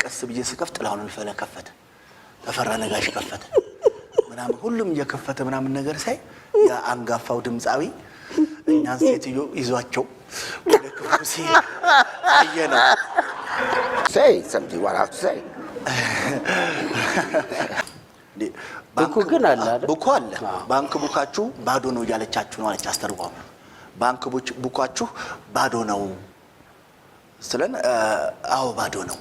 ቀስ ብዬ ስከፍት ጥላሁን ልፈለ ከፈተ ተፈራ ነጋሽ ከፈተ ምናምን ሁሉም እየከፈተ ምናምን ነገር ሳይ ያ አንጋፋው ድምጻዊ እኛን ሴትዮ ይዟቸው ወደ ክፍሉ ሲያየና say something what I have to say ባንኩ ግን አለ አይደል ቡኩ አለ ባንክ ቡካችሁ ባዶ ነው ያለቻችሁ ነው አለች አስተርጓም ባንክ ቡካችሁ ባዶ ነው ስለን አዎ ባዶ ነው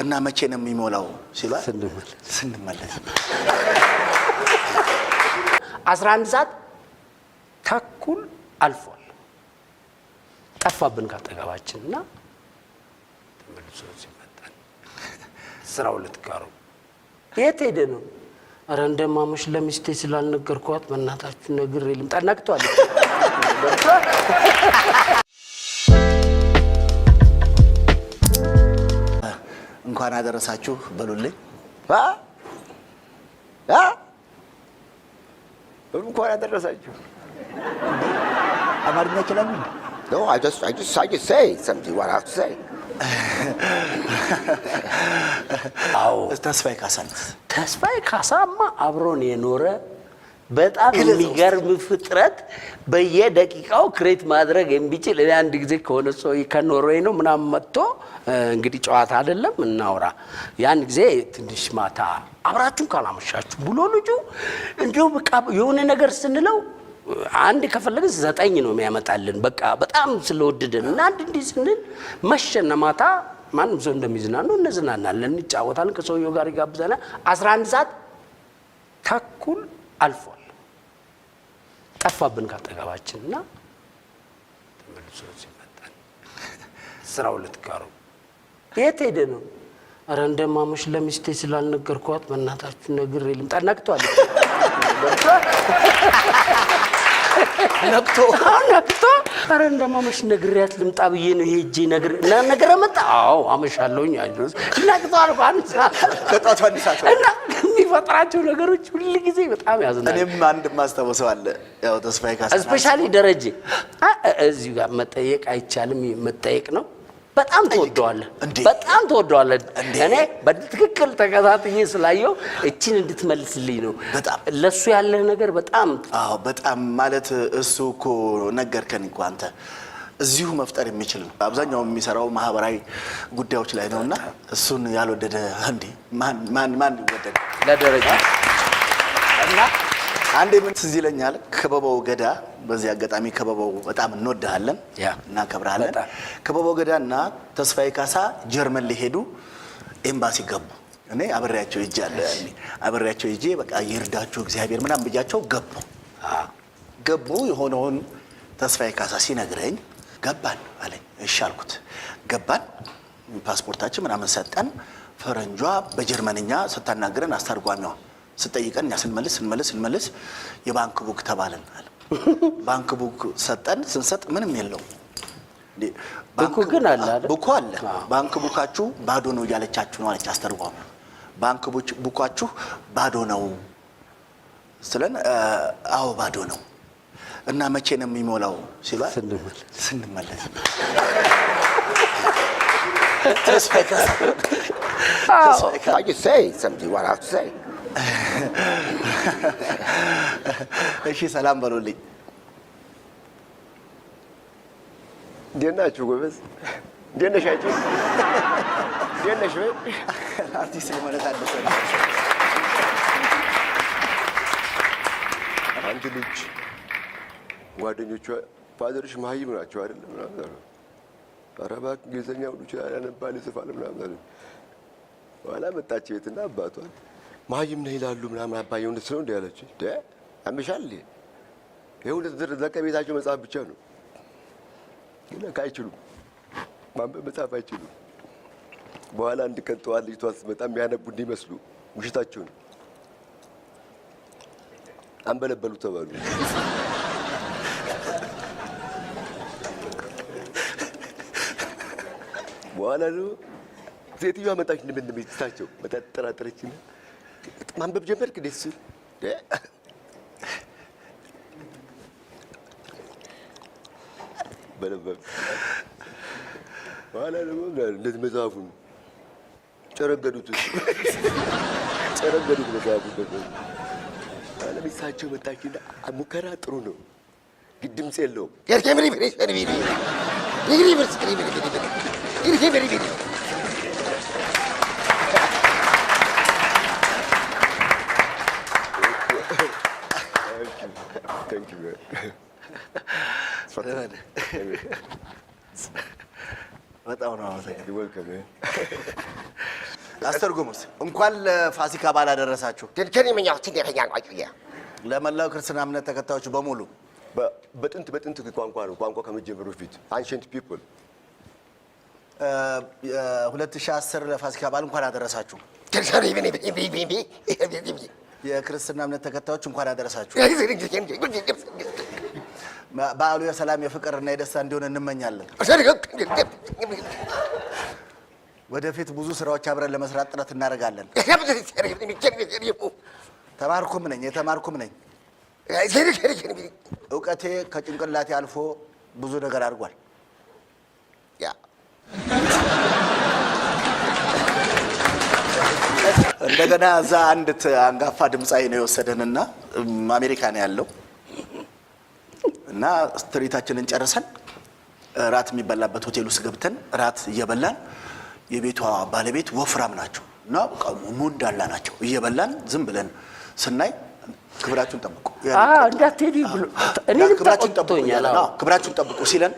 እና መቼ ነው የሚሞላው ሲሏል ስንመለስ 11 ሰዓት ተኩል አልፏል ጠፋብን ካጠገባችንና ተመልሶ ሲመጣን ስራው ልትቀሩ የት ሄደ ነው አረ እንደማመሽ ለሚስቴ ስላልነገርኳት በእናታችሁ ነግሬ ልምጣ ነቅቷል እንኳን አደረሳችሁ በሉልኝ እንኳን አደረሳችሁ አማርኛ ይችላል no I just say something what I have to say አዎ ተስፋዬ ካሳማ አብሮን የኖረ በጣም የሚገርም ፍጥረት በየደቂቃው ክሬት ማድረግ የሚችል እኔ አንድ ጊዜ ከሆነ ሰው ከኖርዌይ ነው ምናምን መጥቶ እንግዲህ ጨዋታ አይደለም እናውራ ያን ጊዜ ትንሽ ማታ አብራችሁ ካላመሻችሁ ብሎ ልጁ እንደው በቃ የሆነ ነገር ስንለው አንድ ከፈለገ 9 ነው የሚያመጣልን በቃ በጣም ስለወደደን እና አንድ ስንል መሸና ማታ ማንም ሰው እንደሚዝናኑ እንዝናናለን እንጫወታለን ከሰውየው ጋር ይጋብዛናል 11 ሰዓት ተኩል አልፏል ጠፋብን ካጠገባችንና ተመልሶ ሲመጣን ስራው ልትቀሩ የት ሄደ ነው አረ እንደማመሽ ለሚስቴ ስላልነገርኳት በእናታችሁ ነግሬ ልምጣ ነቅቷል ነቅቶ አረ እንደማመሽ ነግሬያት ልምጣ ብዬ ነው ሄጄ ነገር መጣ አዎ አመሻለሁኝ አይደል ነቅቷል ከጧቱ አንድ ሰዓት እና የሚፈጥራቸው ነገሮች ሁሉ ጊዜ በጣም ያዝናል እኔም አንድ ማስተዋወሰው አለ ያው ተስፋዬ ካሳ ስፔሻሊ ደረጀ እዚህ ጋር መጠየቅ አይቻልም መጠየቅ ነው በጣም ተወደዋለ እኔ በትክክል ተከታትዬ ስላየው እቺን እንድትመልስልኝ ነው በጣም ለሱ ያለ ነገር በጣም አዎ በጣም ማለት እሱ እኮ ነገርከን እንኳን አንተ እዚሁ መፍጠር የሚችል ነው አብዛኛው የሚሰራው ማህበራዊ ጉዳዮች ላይ ነውና እሱን ያልወደደ እንዴ ማን ይወደድ ለደረጃ እና አንዴ ምን ትዝ ይለኛል ከበባው ገዳ በዚህ አጋጣሚ ከበባው በጣም እንወዳለን እና ከብራለን ከበባው ገዳና ተስፋዬ ካሳ ጀርመን ሊሄዱ ኤምባሲ ገቡ እኔ አብሬያቸው ይጄ በቃ ይርዳችሁ እግዚአብሔር ምናምን ብያቸው ገቡ የሆነውን ተስፋዬ ካሳ ሲነግረኝ ገባን አለኝ እሺ አልኩት ገባን ፓስፖርታችን ምናምን ሰጠን ፈረንጇ በጀርመንኛ ስታናግረን አስተርጓሚዋ ስጠይቀን ያ ስንመልስ የባንክ ቡክ ተባለን አለ ባንክ ቡክ ሰጠን ስንሰጥ ምንም የለው ባንክ ግን አለ አይደል ቡኩ አለ ባንክ ቡካችሁ ባዶ ነው ያለቻችሁ ነው አለች አስተርጓሚ ባንክ ቡካችሁ ባዶ ነው ስለን አዎ ባዶ ነው እና መቼ ነው የሚሞላው ሲሏል ስንመለስ ተስፋዬ ካሳ I just say something what I have to say እሺ ሰላም በሉልኝ ደናችሁ ጎበዝ ደነሻችሁ ደነሽ ወይ አርቲስት ለማለት አደሰ አንድ ልጅ ጓደኞቿ ፋዘርሽ ማህይም ናቸው አይደል ምናምን አረባክ እንግሊዘኛ ሁሉ ይችላል ያነባል ይጽፋል ምናምን ወላ መጣች ቤትና አባቷን ማህይም ነው ይላሉ ምናምን አባዬ እውነት ነው እንዴ ያለች አምሻል ይሄው ለከቤታቸው መጽሐፍ ብቻ ነው ግን ካይችሉም ማንበብ መጽሐፍ አይችሉም በኋላ አንድ ቀን ጠዋት ልጅቷ ስትመጣ የሚያነቡ እንዲመስሉ ውሽታቸው ነው አንበለበሉ ተባሉ በኋላ ነው ሴትዮዋ መጣች እንደምትታቸው መጣጠራጠረችና ማንበብ ጀመርክ ደስ በለበብ በኋላ ደግሞ እንደዚህ መጽሐፉን ጨረገዱት በዛ ያቡበት ለሚሳቸው መጣችና ሙከራ ጥሩ ነው ግን ድምፅ የለውም Thank you. በጣም ነው አስተርጉሙስ እንኳን ለፋሲካ በዓል አደረሳችሁ። ለመላው ክርስትና እምነት ተከታዮች በሙሉ በጥንት ቋንቋ ነው ቋንቋ ከመጀመሩ በፊት ancient people 2010 ለፋሲካ በዓል እንኳን አደረሳችሁ። የክርስትና እምነት ተከታዮች እንኳን አደረሳችሁ። በዓሉ የሰላም የፍቅርና የደስታ እንዲሆን እንመኛለን። ወደፊት ብዙ ስራዎች አብረን ለመስራት ጥረት እናደርጋለን። የተማርኩም ነኝ። እውቀቴ ከጭንቅላቴ አልፎ ብዙ ነገር አድርጓል። እንደገና እዛ አንድ አንጋፋ ድምፃዊ ነው የወሰደንና አሜሪካ ነው ያለው እና ስትሪታችንን ጨርሰን ራት የሚበላበት ሆቴል ውስጥ ገብተን ራት እየበላን የቤቷ ባለቤት ወፍራም ናቸው እና ሙንዳላ ናቸው። እየበላን ዝም ብለን ስናይ ክብራችሁን ጠብቁ እንዳትሄዱ ብሎ እኔም ተቆጥቶኛል። ክብራችሁን ጠብቁ ሲለን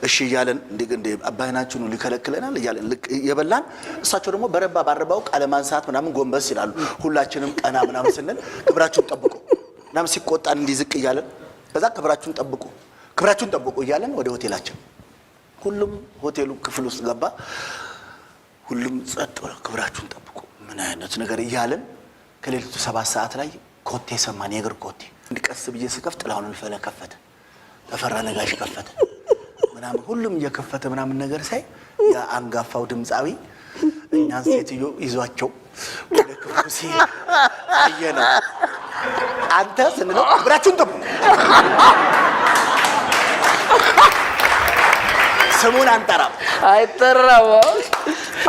እሺ እያለን እንደ አባይናችሁን ሊከለክለናል እያለን እየበላን እሳቸው ደግሞ በረባ ባረባው ቃለ ማንሳት ምናምን ጎንበስ ይላሉ። ሁላችንም ቀና ምናምን ስንል ክብራችሁን ጠብቁ ምናምን ሲቆጣን እንዲዝቅ እያለን ከዛ ክብራችሁን ጠብቁ እያለን ወደ ሆቴላችን ሁሉም ሆቴሉ ክፍል ውስጥ ገባ። ሁሉም ጸጥ ብሎ ክብራችሁን ጠብቁ ምን አይነት ነገር እያለን ከሌሊቱ 7 ሰዓት ላይ ኮቴ ሰማን። የእግር ኮቴ እንድቀስ ብዬ ስከፍት ጥላሁን ልፈለ ከፈተ፣ ተፈራ ነጋሽ ከፈተ ምናምን ሁሉም እየከፈተ ምናምን ነገር ሳይ ያ አንጋፋው ድምፃዊ እኛን ሴትዮ ይዟቸው ወደ ክፍሉ ሲሄድ አየነው። አንተ ስንለው ክብራችሁን ጠብቁ ስሙን አንጠራም አይጠራም።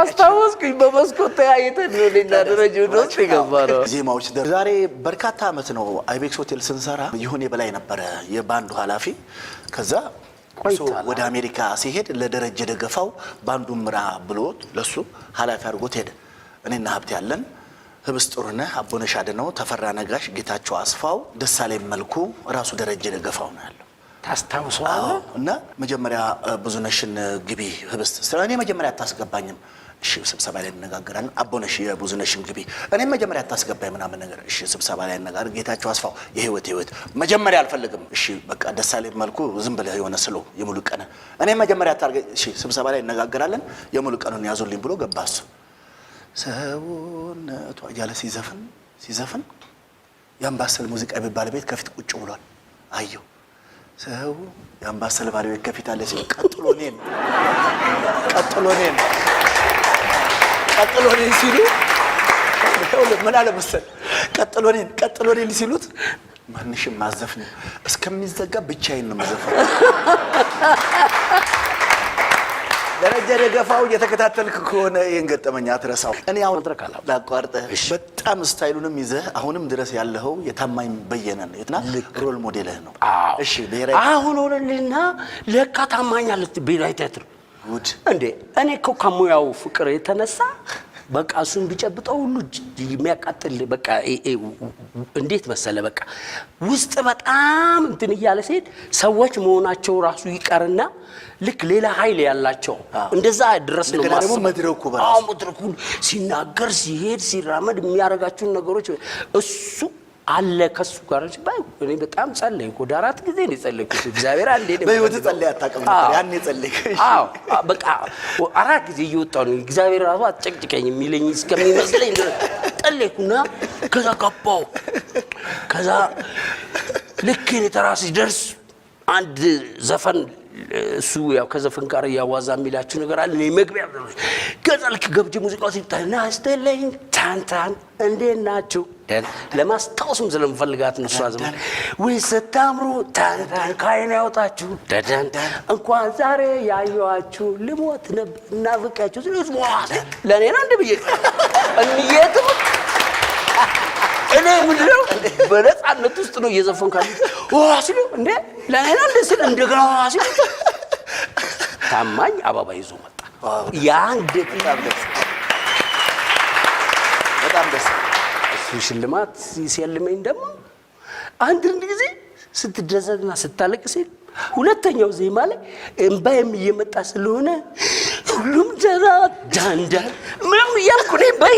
አስታወስኩኝ በመስኮት አይተን ነው እና ደረጃው ድረስ የገባነው ዜማዎች ዛሬ በርካታ ዓመት ነው አይቤክስ ሆቴል ስንሰራ ይሁን የበላይ ነበረ የባንዱ ኃላፊ። ከዛ ወደ አሜሪካ ሲሄድ ለደረጀ ደገፋው ባንዱን ምራ ብሎት ለሱ ኃላፊ አድርጎት ሄደ። እኔና ሀብት ያለን ህብስት ጥሩነህ፣ አቦነሽ አድነው፣ ተፈራ ነጋሽ፣ ጌታቸው አስፋው፣ ደሳለኝ መልኩ ራሱ ደረጀ ደገፋው ነው ያለው። ታስታውሰዋለህ? እና መጀመሪያ ብዙነሽን ግቢ ህብስት ስለኔ መጀመሪያ አታስገባኝም። እሺ ስብሰባ ላይ እንነጋገራለን። አቦነሽ የብዙነሽን ግቢ እኔም መጀመሪያ አታስገባኝ ምናምን ነገር እሺ ስብሰባ ላይ እንነጋገር። ጌታቸው አስፋው የህይወት መጀመሪያ አልፈልግም። እሺ በቃ ደሳለኝ መልኩ ዝም ብለህ የሆነ ስሎ የሙሉ ቀን እኔም መጀመሪያ አታርገ እሺ ስብሰባ ላይ እንነጋገራለን። የሙሉ ቀኑን ያዙልኝ ብሎ ገባሱ ሰውነቷ እያለ ሲዘፍን የአምባሰል ሙዚቃ የሚባል ቤት ከፊት ቁጭ ብሏል። አየሁ ሰው የአምባሰል ባለቤት ከፊት አለ ሲል ቀጥሎ እኔን ሲሉ ምን አለ መሰል ቀጥሎ እኔን ሲሉት ማንሽም ማዘፍን እስከሚዘጋ ብቻዬን ነው ማዘፍን። ደረጀ ደገፋው እየተከታተልክ ከሆነ ይሄን ገጠመኛ አትረሳው። እኔ አሁን ላቋርጠህ በጣም ስታይሉንም ይዘህ አሁንም ድረስ ያለኸው የታማኝ በየነ ነው የትና ሮል ሞዴልህ ነው። እሺ ብሔራዊ አሁን ወለልና ለካ ታማኝ አለ ብሔራዊ ቲያትር ጉድ እንዴ! እኔ እኮ ከሙያው ፍቅር የተነሳ በቃ እሱን ቢጨብጠው ሁሉ የሚያቃጥል በቃ እንዴት መሰለ በቃ ውስጥ በጣም እንትን እያለ ሲሄድ ሰዎች መሆናቸው ራሱ ይቀርና ልክ ሌላ ኃይል ያላቸው እንደዛ ድረስ ነው ማለት ነው። መድረኩን ሲናገር ሲሄድ ሲራመድ የሚያረጋቸው ነገሮች እሱ አለ ከሱ ጋር ሲባል እኔ በጣም ጸለይኩ። ወደ 4 ጊዜ ነው ጸለይኩት። እግዚአብሔር አንዴ ነው በህይወት ጸለይ አታውቅም ነበር ያኔ ጸለይክ? አዎ በቃ 4 ጊዜ እየወጣሁ ነው እግዚአብሔር ራሱ አጨቅጭቀኝ የሚለኝ እስከሚመስለኝ ጸለይኩና ከዛ ገባሁ። ከዛ ልክ እኔ ተራስ ሲደርስ አንድ ዘፈን እሱ ያው ከዘፈን ጋር ያዋዛ የሚላችሁ ነገር አለ። እኔ መግቢያ ከዛ ልክ ገብቼ ሙዚቃው ሲታይና አስተለኝ ታንታን እንዴት ናችሁ ለማስታወስም ስለምፈልጋት ነው። እሷ ዘመን ወይ ስታምሩ ታንታን ካይና ያወጣችሁ ደደን እንኳን ዛሬ ያዩአችሁ ልሞት ነበር ናፍቃችሁ ስለዚህ ለኔ ነው እንደ ብዬ ምንድነው በነፃነት ውስጥ ነው እየዘፈንካል ሲሉ እንዴ ለኔና እንደዚህ እንደገና ሲሉ ታማኝ አበባ ይዞ መጣ። ያን በጣም ደስ እሱ ሽልማት ሲያልመኝ ደግሞ አንድ ጊዜ ስትደሰትና ስታለቅስ ሁለተኛው ዜማ ላይ እንባዬም እየመጣ ስለሆነ ሁሉም ዳንዳ ምንም እያልኩ እኔ በይ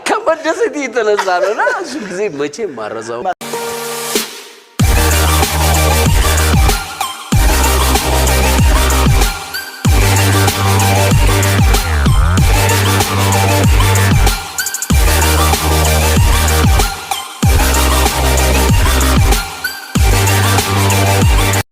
ከመደሰት የተነሳ ነውና እሱ ጊዜ መቼም ማረሳው